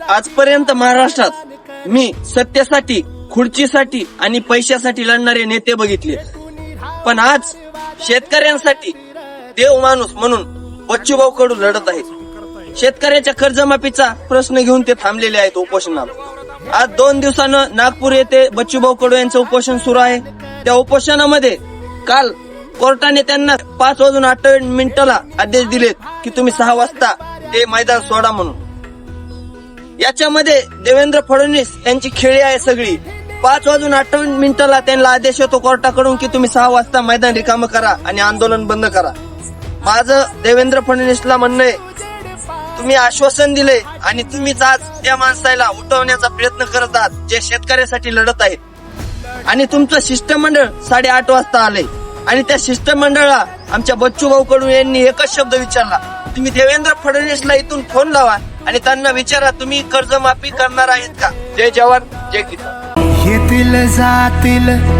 आजपर्यंत महाराष्ट्रात मी सत्तेसाठी, खुर्चीसाठी आणि पैशासाठी लढणारे नेते बघितले, पण आज शेतकऱ्यांसाठी देव माणूस म्हणून बच्चूभाऊ कडू लढत आहेत. शेतकऱ्याच्या कर्जमाफीचा प्रश्न घेऊन ते थांबलेले आहेत उपोषणाला. आज 2 दिवसानं नागपूर येथे बच्चूभाऊ कडू यांचं उपोषण सुरू आहे. त्या उपोषणामध्ये काल कोर्टाने त्यांना 5:28 आदेश दिलेत की तुम्ही 6 वाजता ते मैदान सोडा म्हणून. याच्यामध्ये देवेंद्र फडणवीस यांची खेळी आहे सगळी. 5:28 त्यांना आदेश येतो कोर्टाकडून की तुम्ही 6 वाजता मैदान रिकामं करा आणि आंदोलन बंद करा. माझं देवेंद्र फडणवीसला म्हणणं आहे, तुम्ही आश्वासन दिले आणि तुम्हीच आज त्या माणसाला उठवण्याचा प्रयत्न करत आहात जे शेतकऱ्यासाठी लढत आहेत. आणि तुमचं शिष्टमंडळ 8:30 वाजता आलंय आणि त्या शिष्टमंडळाला आमच्या बच्चूभाऊ कडू यांनी एकच शब्द विचारला, तुम्ही देवेंद्र फडणवीसला इथून फोन लावा आणि त्यांना विचारा तुम्ही कर्जमाफी करणार आहेत का. जय जवान जय किसान. येतील जातील